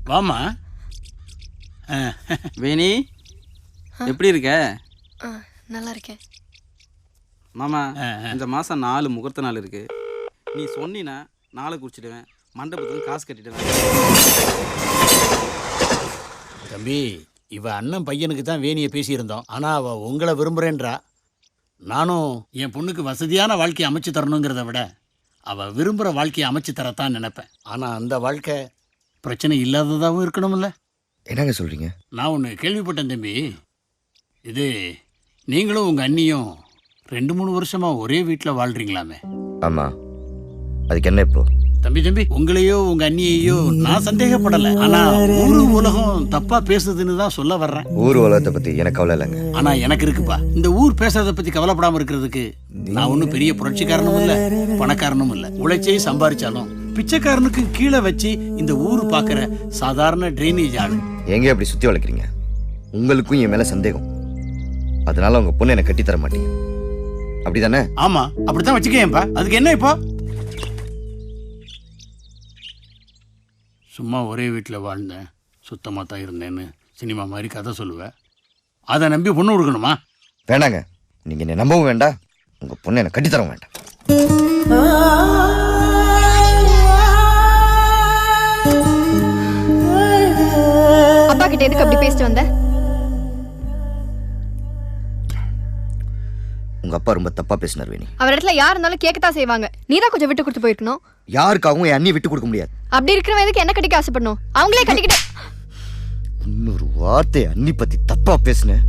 வாமா. வேணி எப்படி இருக்க? நல்லா இருக்கேன் மாமா. இந்த மாதம் 4 முகூர்த்த நாள் இருக்கு. நீ சொன்னினா நாளை குறிச்சிடுவேன், மண்டபத்துக்கு காசு கட்டிடுவேன். தம்பி, இவ அண்ணன் பையனுக்கு தான் வேணியை பேசியிருந்தோம். ஆனால் அவள் உங்களை விரும்புகிறேன்றா. நானும் என் பொண்ணுக்கு வசதியான வாழ்க்கையை அமைச்சு தரணுங்கிறத விட அவள் விரும்புகிற வாழ்க்கையை அமைச்சு தரத்தான் நினைப்பேன். ஆனால் அந்த வாழ்க்கை பிரச்சனை இல்லாததாகவும் இருக்கணும்ல. என்னங்க சொல்கிறீங்க? நான் ஒன்று கேள்விப்பட்டேன் தம்பி. இது நீங்களும் உங்கள் அண்ணியும் 2-3 வருஷமாக ஒரே வீட்டில் வாழ்கிறீங்களாமே. ஆமாம், அதுக்கு என்ன இப்போ? தம்பி, உங்களையோ உங்கள் அண்ணியையோ நான் சந்தேகப்படலை. ஆனால் ஊரு உலகம் தப்பாக பேசுதுன்னு தான் சொல்ல வர்றேன். ஊர் உலகத்தை பற்றி எனக்கு கவலை இல்லைங்க. ஆனால் எனக்கு இருக்குப்பா. இந்த ஊர் பேசுறதை பற்றி கவலைப்படாமல் இருக்கிறதுக்கு நான் ஒன்றும் பெரிய புரட்சிக்காரனும் இல்லை, பணக்காரனும் இல்லை. உழைச்சே சம்பாதிச்சாலும் பிச்சைக்காரனுக்கு கீழே வச்சு இந்த ஊர் பார்க்குற சாதாரண ட்ரைனேஜ் ஆளு. எங்கே அப்படி சுற்றி வளர்க்குறீங்க? உங்களுக்கும் என் மேலே சந்தேகம், அதனால உங்கள் பொண்ணு என்னை கட்டித்தர மாட்டீங்க, அப்படி தானே? ஆமாம், அப்படித்தான் வச்சுக்கேன்ப்பா. அதுக்கு என்ன இப்போ? சும்மா ஒரே வீட்டில் வாழ்ந்தேன், சுத்தமாக தான் இருந்தேன்னு சினிமா மாதிரி கதை சொல்லுவேன். அதை நம்பி பொண்ணு கொடுக்கணுமா? வேண்டாங்க, நீங்கள் என்னை நம்பவும் வேண்டாம், உங்கள் பொண்ணு என்னை கட்டித்தரவும் வேண்டாம். அப்பா கிட்ட எதுக்கு அப்படி பேசிட்டு வந்த? உங்கள் அப்பா ரொம்ப தப்பாக பேசினார் வேணி. அவர் இடத்துல யார் இருந்தாலும் கேட்கத்தான் செய்வாங்க. நீ தான் கொஞ்சம் விட்டு கொடுத்து போயிருக்கணும். யாருக்காகவும் என் அண்ணியை விட்டு கொடுக்க முடியாது. அப்படி இருக்கிறவன் எதுக்கு என்ன கட்டிக்க ஆசைப்படணும்? அவங்களே கட்டிக்கிட்டு. இன்னொரு வார்த்தை அண்ணி பற்றி தப்பாக பேசினேன்.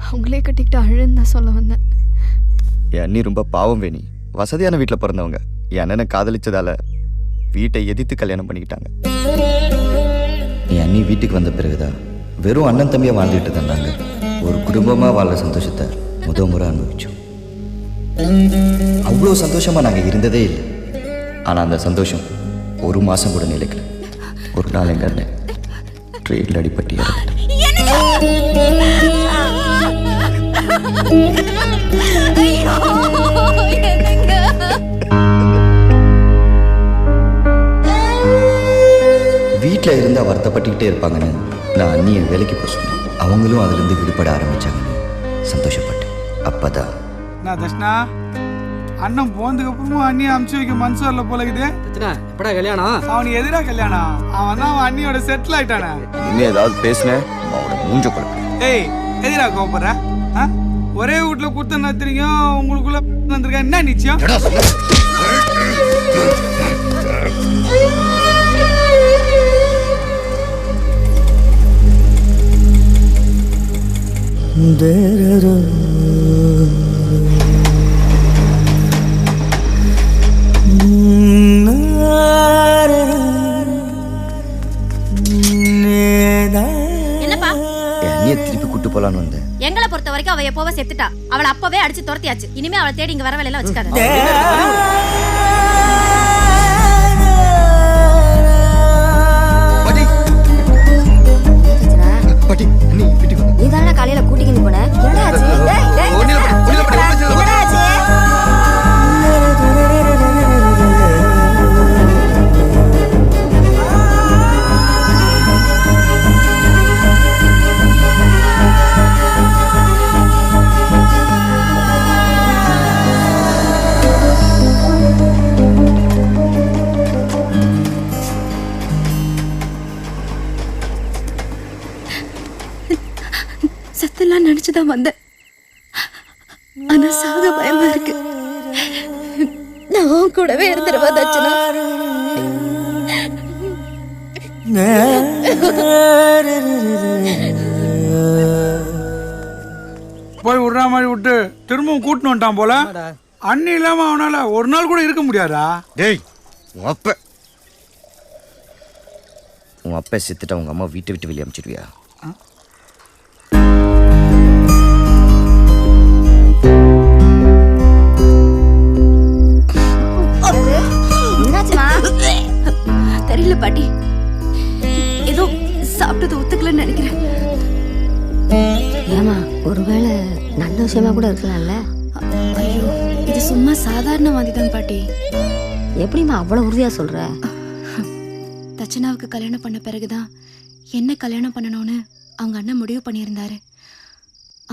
அவங்களே கட்டிக்கிட்டு அழுன்னு தான் சொல்ல வந்தேன். என் அண்ணி ரொம்ப பாவம் வேணி. வசதியான வீட்டில் பிறந்தவங்க. என் அண்ணனை காதலிச்சதால வீட்டை எதிர்த்து கல்யாணம் பண்ணிக்கிட்டாங்க. என் அண்ணி வீட்டுக்கு வந்த பிறகுதான் வெறும் அண்ணன் தம்பியாக வாழ்ந்துகிட்டு இருந்தாங்க. ஒரு குடும்பமாக வாழ்ற சந்தோஷத்தை முதல் முறை அனுபவிச்சோம். அவ்வளோ சந்தோஷமாக நாங்கள் இருந்ததே இல்லை. ஆனால் அந்த சந்தோஷம் ஒரு மாதம் கூட நிலைக்கல. ஒரு நாள் எங்கள் அண்ணன் ட்ரெயினில் அடிப்பட்டு வீட்டில் இருந்தால் வருத்தப்பட்டுக்கிட்டே இருப்பாங்கன்னு நான் அண்ணியை வேலைக்கு போக சொன்னேன். அவங்களும் அதுலேருந்து விடுபட ஆரம்பித்தாங்கன்னு சந்தோஷப்பட்டேன். அப்போதான் நான் தர்ஷனா அண்ணன் போனதுக்கு அப்புறமும் அண்ணியை அமுச்சு வைக்க மனசு வரல போல இருக்குது. எப்படா கல்யாணம்? அவனுக்கு எதிராக கல்யாணம். அவன் தான் அவன் அண்ணியோட செட்டில் ஆயிட்டானே. இன்னும் ஏதாவது பேசினேன் அவனோட மூஞ்ச கொடுப்பேன். ஏய், எதிராக கோபப்படுற? ஒரே வீட்டில் கொடுத்து நடத்துறீங்க, உங்களுக்குள்ள வந்திருக்க என்ன நிச்சயம்? என்னப்பா? திருப்பி கூட்டு போலான்னு வந்தேன். எங்களை பொறுத்த வரைக்கும் அவ எப்போவா செத்துட்டா. அவளை அப்பவே அடிச்சு துரத்தியாச்சு. இனிமே அவளை தேடி இங்க வர வேலையில வச்சுக்காத. நீதான காலையில கூட்டிக்கிட்டு போன? சத்தெல்லாம் நினைச்சுதான் வந்தேன். ஆனா சாக பயமா இருக்கு. நான் கூடவே இருந்துருவா தர்ஷனா. போய் விடுற மாதிரி விட்டு திரும்பவும் கூட்டின்னு வந்துட்டான் போல. அண்ணி இல்லாம அவனால ஒரு நாள் கூட இருக்க முடியாதா? டேய், உன் அப்பா செத்துட்டா உங்க அம்மா வீட்டை விட்டு வெளியே அனுப்பிச்சிடுவியா? தெரியல பாட்டி, ஏதோ சாப்பிட்டது ஒத்துக்கலன்னு நினைக்கிறேன். ஏமா, ஒருவேளை நல்ல விஷயமா கூட இருக்கலாம்ல. ஐயோ, இது சும்மா சாதாரண மாதிரி தான் பாட்டி. எப்படிமா அவ்வளவு உறுதியா சொல்ற? தட்சணாவுக்கு கல்யாணம் பண்ண பிறகுதான் என்ன கல்யாணம் பண்ணணும்னு அவங்க அண்ணன் முடிவு பண்ணியிருந்தாரு.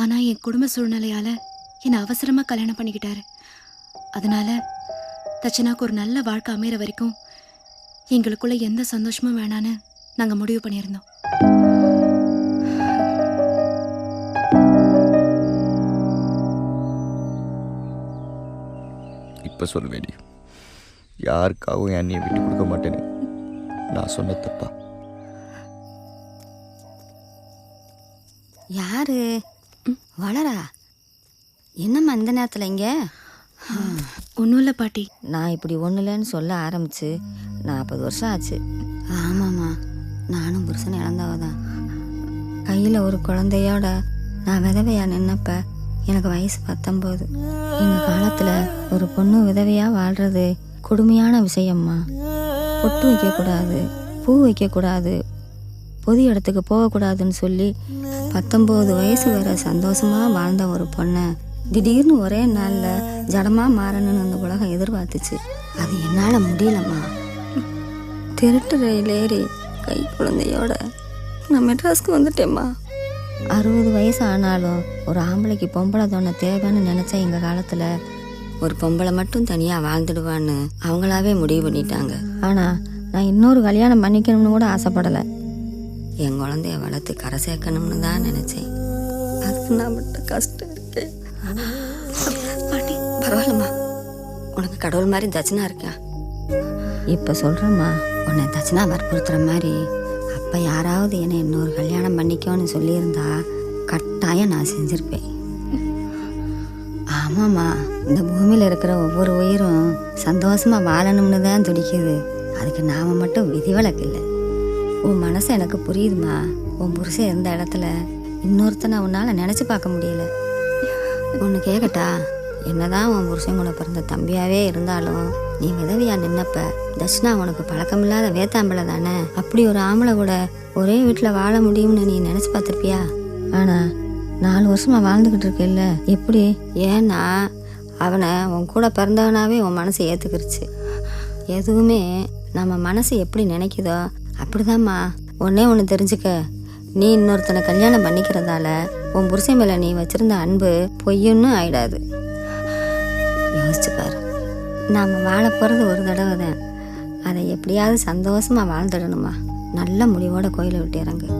ஆனா என் குடும்ப சூழ்நிலையால என்னை அவசரமா கல்யாணம் பண்ணிக்கிட்டாரு. அதனால தட்சணாவுக்கு ஒரு நல்ல வாழ்க்கை அமைகிற வரைக்கும் எங்களுக்குள்ள எந்த சந்தோஷமும் வேணான்னு நாங்க முடிவு பண்ணியிருந்தோம். இப்போ சொல்லுவேடி, யாருக்காகவும் என் அண்ணியை விட்டு கொடுக்க மாட்டேன்னு நான் சொன்ன தப்பா? யாரு வளரா? என்னம்மா இந்த நேரத்தில் இங்கே? ஒன்றும் இல்லை பாட்டி. நான் இப்படி ஒன்றும் இல்லைன்னு சொல்ல ஆரம்பிச்சு 40 வருஷம் ஆச்சு. ஆமாம்மா, நானும் புருஷனை இழந்தவ தான். கையில் ஒரு குழந்தையோட நான் விதவையாக நின்னப்ப எனக்கு வயசு 19. எங்கள் காலத்தில் ஒரு பொண்ணு விதவையாக வாழ்கிறது கொடுமையான விஷயம்மா. பொட்டு வைக்கக்கூடாது, பூ வைக்கக்கூடாது, பொது இடத்துக்கு போகக்கூடாதுன்னு சொல்லி 19 வயசு வரை சந்தோஷமாக வாழ்ந்த ஒரு பொண்ணை திடீர்னு ஒரே நாளில் ஜடமாக மாறணும்னு அந்த உலகம் எதிர்பார்த்துச்சு. அது என்னால் முடியலம்மா. திருட்டு ரயில் ஏறி கை குழந்தையோட நான் மெட்ராஸ்க்கு வந்துட்டேம்மா. 60 வயசு ஆனாலும் ஒரு ஆம்பளைக்கு பொம்பளை தோணை தேவைன்னு நினச்ச எங்கள் காலத்தில் ஒரு பொம்பளை மட்டும் தனியாக வாழ்ந்துடுவான்னு அவங்களாவே முடிவு பண்ணிட்டாங்க. ஆனால் நான் இன்னொரு கல்யாணம் பண்ணிக்கணும்னு கூட ஆசைப்படலை. என் குழந்தைய வளர்த்து கரை சேர்க்கணும்னு தான் நினச்சேன். அதுக்கு நான் மட்டும் கஷ்டம் இருக்கேன். பாட்டி பரவாயில்லம்மா, உனக்கு கடவுள் மாதிரி தட்சணா இருக்கா. இப்போ சொல்கிறேம்மா, உன்னை தட்சணா வற்புறுத்துற மாதிரி அப்போ யாராவது என்னை இன்னொரு கல்யாணம் பண்ணிக்கோன்னு சொல்லியிருந்தா கட்டாயம் நான் செஞ்சுருப்பேன். ஆமாம்மா, இந்த பூமியில் இருக்கிற ஒவ்வொரு உயிரும் சந்தோஷமாக வாழணும்னு தான் துடிக்குது. அதுக்கு நாம் மட்டும் விதிவிலக்கு இல்லை. உன் மனசு எனக்கு புரியுதுமா. உன் புருஷன் இருந்த இடத்துல இன்னொருத்தனை உன்னால் நினச்சி பார்க்க முடியல. ஒன்று கேட்கட்டா? என்னதான் உன் புருஷன் கூட பிறந்த தம்பியாகவே இருந்தாலும் நீ விதவியாக நின்னப்ப தட்சிணா உனக்கு பழக்கமில்லாத வேத்தாம்பளை தானே. அப்படி ஒரு ஆம்பளை கூட ஒரே வீட்டில் வாழ முடியும்னு நீ நினச்சி பார்த்துருப்பியா? ஆனால் 4 வருஷமாக வாழ்ந்துக்கிட்டு இருக்கேல்ல, எப்படி? ஏன்னா அவனை உன் கூட பிறந்தவனாவே உன் மனசை ஏற்றுக்கிருச்சு. எதுவுமே நம்ம மனசு எப்படி நினைக்குதோ அப்படிதாம்மா. ஒன்றே ஒன்று தெரிஞ்சுக்க, நீ இன்னொருத்தனை கல்யாணம் பண்ணிக்கிறதால உன் புருஷன் மேலே நீ வச்சிருந்த அன்பு பொய்யுன்னு ஆயிடாது. யோசிச்சு பாரு, நாம் வாழ போகிறது ஒரு தடவை தான். அதை எப்படியாவது சந்தோஷமாக வாழ்ந்துடணுமா. நல்ல முடிவோட கோயிலை விட்டு இறங்கு.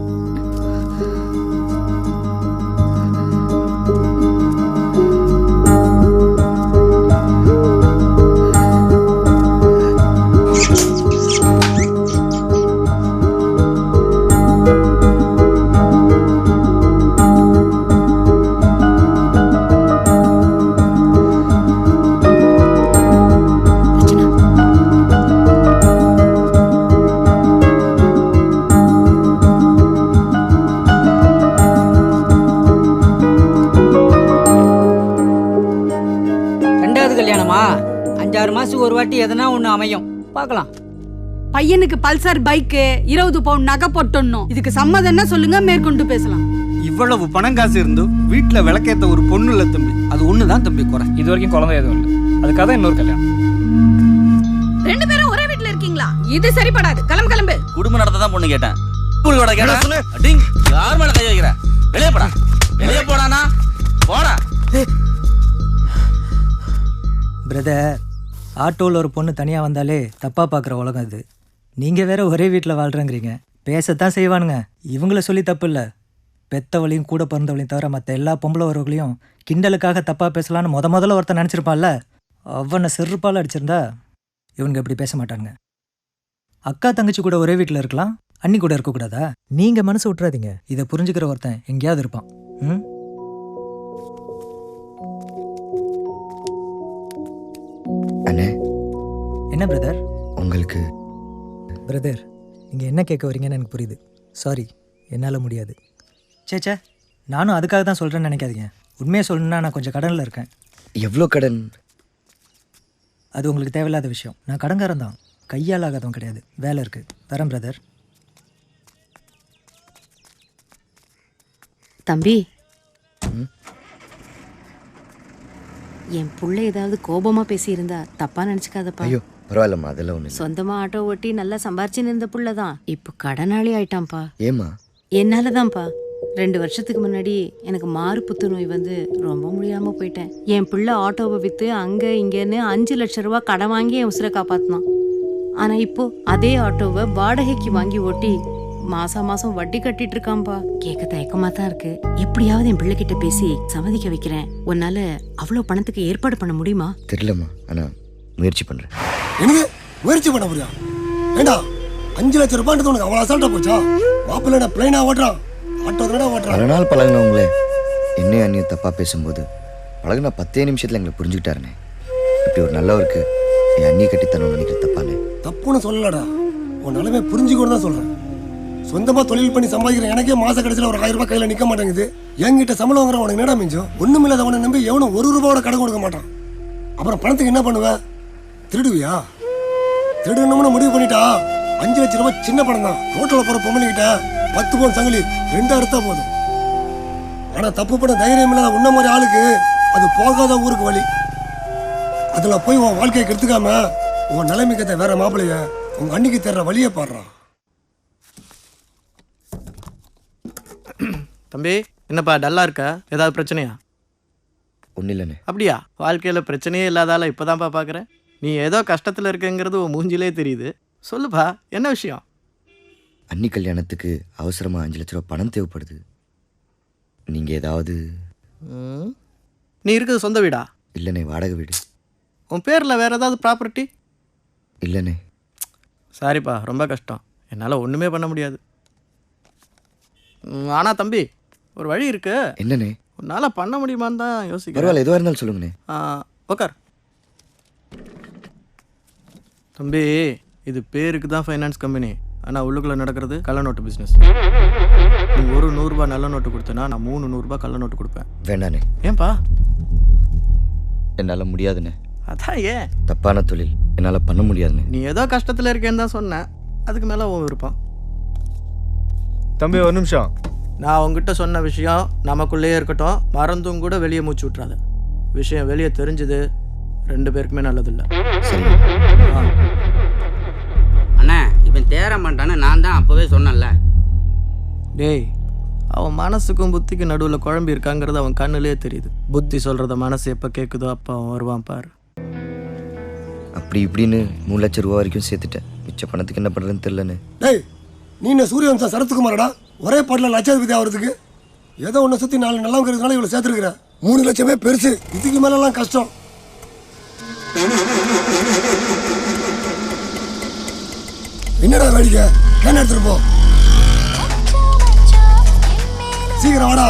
கல்யாணமா 5-6 மாசத்துக்கு ஒரு வாட்டி எதனா ஒண்ணு அமையும், பார்க்கலாம். பையனுக்கு பல்சர் பைக்கு 20 பவுன் நகை போட்டணும். இதுக்கு சம்மதம்னா சொல்லுங்க, மேற்கொண்டு பேசலாம். இவ்வளவு பணம் காசு இருந்தும் வீட்டுல விளக்கேத்த ஒரு பொண்ணு இல்ல தம்பி. அது ஒண்ணுதான் தம்பி குறை. இது வரைக்கும் குழந்தை எதுவும் இல்லை, அதுக்காக தான் இன்னொரு கல்யாணம். 2 பேரும் ஒரே வீட்டுல இருக்கீங்களா? இது சரிப்படாது. கிளம்பு கிளம்பு. குடும்ப நடத்ததான் பொண்ணு கேட்டேன். யார் மேல கை வைக்கிற? வெளியே போடா, வெளியே போடானா போடா. பிரதர், ஆட்டோவில் ஒரு பொண்ணு தனியாக வந்தாலே தப்பாக பார்க்குற உலகம் இது. நீங்கள் வேற ஒரே வீட்டில் வாழ்கிறேங்கிறீங்க. பேசத்தான் செய்வானுங்க. இவங்கள சொல்லி தப்பு இல்லை. பெத்தவளையும் கூட பிறந்தவளையும் தவிர மற்ற எல்லா பொம்பளை வரவங்களையும் கிண்டலுக்காக தப்பாக பேசலான்னு முதல்ல ஒருத்தன் நினச்சிருப்பான்ல, அவனை செருப்பால் அடிச்சிருந்தா இவனுங்க இப்படி பேச மாட்டானுங்க. அக்கா தங்கச்சி கூட ஒரே வீட்டில் இருக்கலாம், அண்ணி கூட இருக்கக்கூடாதா? நீங்கள் மனசு விட்டுறாதீங்க. இதை புரிஞ்சுக்கிற ஒருத்தன் எங்கேயாவது இருப்பான். ம் அண்ணே. என்ன பிரதர்? உங்களுக்கு பிரதர், நீங்கள் என்ன கேட்க வரீங்கன்னு எனக்கு புரியுது. சாரி, என்னால் முடியாது. சேச்சே, நானும் அதுக்காக தான் சொல்கிறேன்னு நினைக்காதீங்க. உண்மையை சொல்லணுன்னா நான் கொஞ்சம் கடனில் இருக்கேன். எவ்வளோ கடன்? அது உங்களுக்கு தேவையில்லாத விஷயம். நான் கடன்காரன் தான், கையால் ஆகாதவன் கிடையாது. வேலை இருக்குது. வரேன் பிரதர். தம்பி, என் புள்ள ஏதாவது கோபமா பேசியிருந்தா தப்பா நினைச்சுக்காதப்பா. ஐயோ, பரவாயில்லம்மா, அதெல்லாம் ஒன்று. சொந்தமா ஆட்டோ ஓட்டி நல்லா சம்பாரிச்சு நின்ற புள்ளதான் இப்போ கடனாளி ஆயிட்டான்ப்பா. ஏம்மா? என்னாலதான்ப்பா. 2 வருஷத்துக்கு முன்னாடி எனக்கு மாறு புத்துநோய் வந்து ரொம்ப முடியாம போயிட்டேன். என் பிள்ளை ஆட்டோவை வித்து அங்க இங்கன்னு 5 லட்சம் ரூபாய் கடன் வாங்கி என் உசுரை காப்பாத்தினான். ஆனா இப்போ அதே ஆட்டோவை வாடகைக்கு வாங்கி ஓட்டி மாசம் வட்டி கட்டிட்டு இருக்கான்பா. கேட்க தயக்கமா தான் இருக்கு. எப்படியாவது என் பிள்ளைகிட்ட பேசி சம்மதிக்க வைக்கிறேன். உன்னால அவ்வளவு பணத்துக்கு ஏற்பாடு பண்ண முடியுமா? தெரியலம்மா, ஆனா முயற்சி பண்றேன். எனக்கு முயற்சி பண்ண முடியும்? ஏண்டா 5 லட்சம் ரூபாய் உனக்கு அவ்வளவு அசால்ட்டா போச்சா? மாப்பிள்ளை பிளைனா ஓட்டுறான், ஆட்டோ தானே ஓட்டுறான். பல நாள் பழகினவங்களே என்னையும் அண்ணியும் தப்பா பேசும்போது பழகுனா 10 நிமிஷத்துல எங்களை புரிஞ்சுக்கிட்டாருனே. இப்படி ஒரு நல்லவருக்கு என் அண்ணியை கட்டித்தரணும்னு நினைக்கிற தப்பானே? தப்புன்னு சொல்லலடா, உன் நிலைமை புரிஞ்சுக்கணும் தான் சொல்றேன். சொந்தமா தொழில் பண்ணி சம்பாதிக்கிற எனக்கே மாச கடைசியில் ஒரு 1000 ரூபாய் கையில நிக்க மாட்டேங்குது. என்கிட்ட சம்பளம் வாங்குற உனக்கு என்னடா மிஞ்சம்? ஒண்ணும் இல்லாதவனை நம்பி எவனும் 1 ரூபாயோட கடன் கொடுக்க மாட்டான். அப்புறம் பணத்துக்கு என்ன பண்ணுவ? திருடுவியா? திருடணும்னு முடிவு பண்ணிட்டா 5 லட்சம் ரூபாய் சின்ன பணம் தான். ரோட்டில் போற பொம்பளைகிட்ட 10 பவுன் சங்கிலி 2 எடுத்தா போதும். ஆனா தப்பு பண்ண தைரியம் இல்லாத உன்ன மாதிரி ஆளுக்கு அது போகாத ஊருக்கு வழி. அதுல போய் உன் வாழ்க்கையை கெடுத்துக்காம உன் நிலைமைக்கத்தை வேற மாப்பிள்ளைய உங்க அன்னைக்கு தேர்ற வழியை பாடுறான். தம்பி, என்னப்பா டல்லா இருக்கா? ஏதாவது பிரச்சனையா? ஒன்றும் இல்லைண்ணே. அப்படியா? வாழ்க்கையில் பிரச்சனையே இல்லாதால இப்போதான்ப்பா பார்க்குறேன். நீ ஏதோ கஷ்டத்தில் இருக்கங்கிறது உன் மூஞ்சிலே தெரியுது. சொல்லுப்பா, என்ன விஷயம்? அன்னி கல்யாணத்துக்கு அவசரமாக 5 லட்ச ரூபா பணம் தேவைப்படுது. நீங்கள் ஏதாவது... நீ இருக்குது சொந்த வீடா? இல்லைண்ணே, வாடகை வீடு. உன் பேரில் வேறு ஏதாவது ப்ராப்பர்ட்டி? இல்லைண்ணே. சாரிப்பா, ரொம்ப கஷ்டம். என்னால் ஒன்றுமே பண்ண முடியாது. ஆனால் தம்பி, ஒரு வழி இருக்கு. என்னண்ணே? உன்னால் பண்ண முடியுமான்னு தான் யோசிக்கிறேன். பரவாயில்ல, எதுவாக இருந்தாலும் சொல்லுங்கண்ணே. உக்கார். தம்பி, இது பேருக்கு தான் ஃபைனான்ஸ் கம்பெனி, ஆனால் உள்ளுக்குள்ளே நடக்கிறது கள்ள நோட்டு பிஸ்னஸ். நீ ஒரு 100 ரூபாய் நல்ல நோட்டு கொடுத்தனா நான் 300 ரூபாய் கள்ள நோட்டு கொடுப்பேன். வேண்டாண்ணே. ஏன்பா? என்னால் முடியாதுண்ணே. அதான் ஏன்? தப்பான தொழில் என்னால் பண்ண முடியாதுண்ணே. நீ ஏதோ கஷ்டத்தில் இருக்கேன்னு தான் சொன்னேன். அதுக்கு மேலே உன் விருப்பம். தம்பி, ஒரு நிமிஷம். நான் உங்ககிட்ட சொன்ன விஷயம் நமக்குள்ளேயே இருக்கட்டும். மறந்தும் கூட வெளியே மூச்சு விட்றாத. விஷயம் வெளியே தெரிஞ்சது 2 பேருக்குமே நல்லதில்லை. சரி அண்ணா, இவன் தேர மாட்டான்னு நான் தான் அப்போவே சொன்னேன்ல. டேய், அவன் மனசுக்கும் புத்திக்கும் நடுவில் குழம்பி இருக்காங்கிறது அவன் கண்ணுலேயே தெரியுது. புத்தி சொல்கிறத மனசு எப்போ கேட்குதோ அப்போ அவன் வருவான் பாரு. அப்படி இப்படின்னு 3 லட்சம் ரூபா வரைக்கும் சேர்த்துட்டேன். மிச்ச பணத்துக்கு என்ன பண்ணுறதுன்னு தெரிலண்ணே. டேய், நீ என்ன சூரியவம்சா சரத்குமாரடா? ஒரே பாட்டில் லட்சாதிபதி ஆகிறதுக்கு ஏதோ ஒன்று சுற்றி 4 நல்லவங்க இருக்கிறதுனால இவ்வளோ சேர்த்துருக்குற. 3 லட்சமே பெருசு, இதுக்கு மேலெல்லாம் கஷ்டம். என்னடா வேடிக்கை? கேன் எடுத்துட்டு போ. சீக்கிரம் வாடா,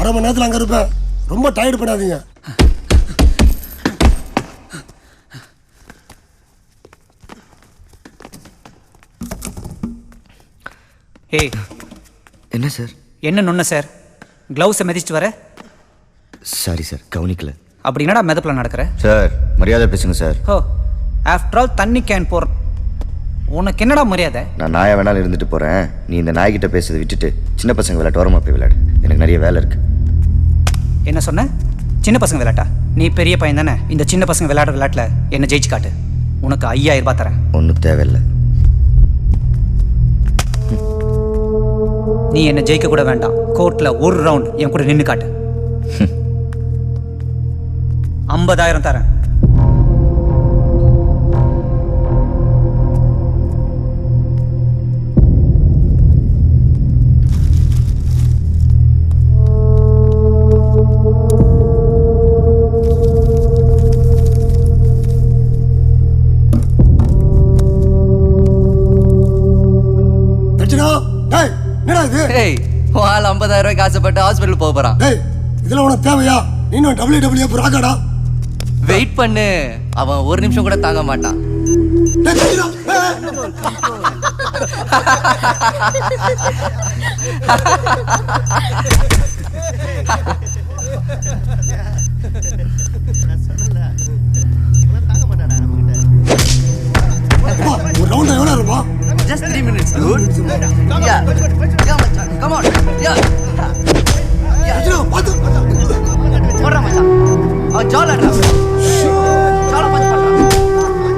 1/2 மணி நேரத்தில் அங்கே இருப்பேன். ரொம்ப டயர்டு பண்ணாதீங்க. ஏய், என்ன சார்? என்ன நொன்ன சார்? க்ளவுஸை மிதிச்சிட்டு வர? சாரி சார், கவனிக்கல. அப்படி என்னடா மெதப்பில் நடக்கிற? சார், மரியாதை பேசுங்க சார். ஹோ, ஆஃப்டர் ஆல் தண்ணி கேன் போற உனக்கு என்னடா மரியாதை? நான் நாயை வேணாலும் இருந்துட்டு போகிறேன். நீ இந்த நாய்கிட்ட பேசுறதை விட்டுட்டு சின்ன பசங்க விளையாட்டு ஓரமாக போய் விளையாடு. எனக்கு நிறைய வேலை இருக்கு. என்ன சொன்ன? சின்ன பசங்க விளையாட்டா? நீ பெரிய பையன் தானே? இந்த சின்ன பசங்க விளையாடுற விளையாட்டில் என்ன ஜெயிச்சு காட்டு. உனக்கு 5000 ரூபாய் தரேன். ஒன்றும் தேவையில்லை. நீ என்ன ஜெயிக்க கூட வேண்டாம். கோர்ட்ல ஒரு ரவுண்ட் என் கூட நின்று காட்டு. 50,000 தரேன். ஏய், வால் 50,000 ரூபாய்க்கு ஆசைப்பட்டு ஹாஸ்பிட்டல் போக போறான். ஏய், இதெல்லாம் உனக்கு தேவையா? நீனும் WWE ராகாடா? வெயிட் பண்ணு, அவன் 1 நிமிஷம் கூட தாங்க மாட்டான். ஒரு ரவுண்ட் எவ்வளவு இருப்பா? Just 3 minutes, dude. Yeah, மச்சான், come on. Yeah. பாத்து போடுறா மச்சான். அவன் ஜாலா பஞ்ச் பண்றான்.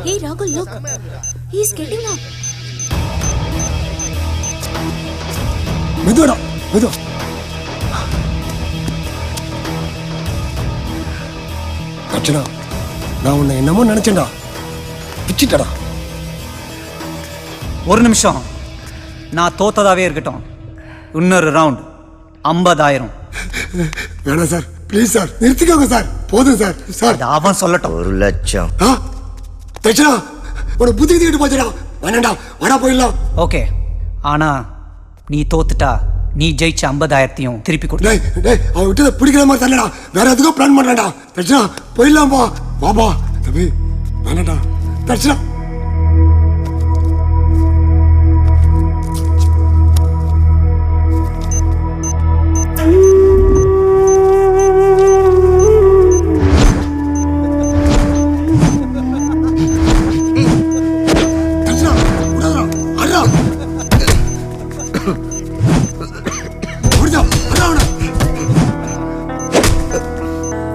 Hey Rahul, look. He's getting up. மெதுவாடா மெதுவா. அர்ச்சனா, நான் உன்னை என்னமோ நினைச்சேன்டா, பிச்சிட்டடா. ஒரு நிமிஷம், நான் தோத்ததாவே இருக்கட்டும். இன்னொரு ரவுண்ட் 50,000. வேணாம் சார், ப்ளீஸ் சார், நிறுத்திக்கோங்க சார், போதும் சார். சார் அவன் சொல்லட்டும். 1 லட்சம். தட்சணா, உன புத்தி கிட்டு போச்சுடா. வேணாண்டா, வாடா போயிடலாம். ஓகே, ஆனா நீ தோத்துட்டா நீ ஜெயிச்ச 50,000 திருப்பி கொடு. டேய் டேய், அவன் விட்டதை பிடிக்கிற மாதிரி தரலடா, வேற எதுக்கும் பிளான் பண்ணலடா. தட்சணா, போயிடலாம் பா. வாபா தம்பி, வேணாண்டா Dakshana.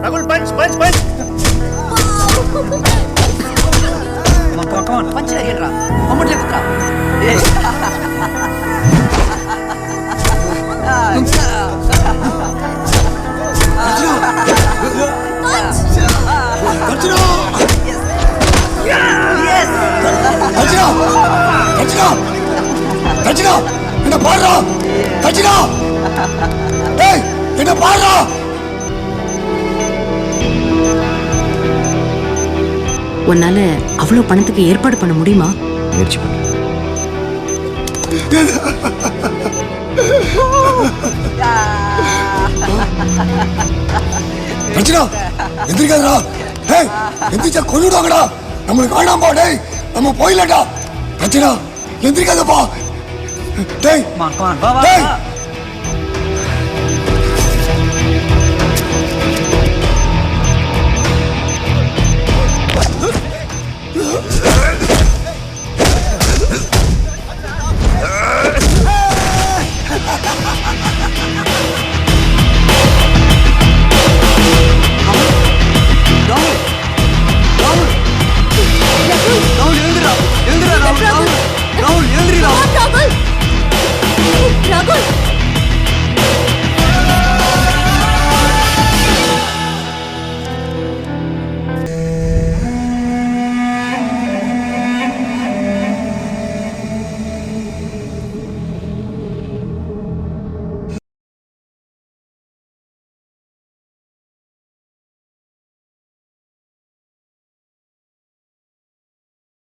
Rahul, punch, punch, punch. Come on. Punch la gedra. Moment la kutra. Dakshana, என்ன பாடுறா? தட்சணா, டேய், என்ன பாடுறா? உன்னால அவ்வளவு பணத்துக்கு ஏற்பாடு பண்ண முடியுமா? முயற்சி பண்ணு. தட்சணா, எந்திரிக்காதடா. டேய், எந்திரிச்சா கொன்னுடுவாங்கடா. நம்மளுக்கு வேணாம்பா. டேய், நம்ம போயிடலாம்டா. தட்சணா, எந்திரிக்காதப்பா. டேய், Come on, வா வா. டேய்,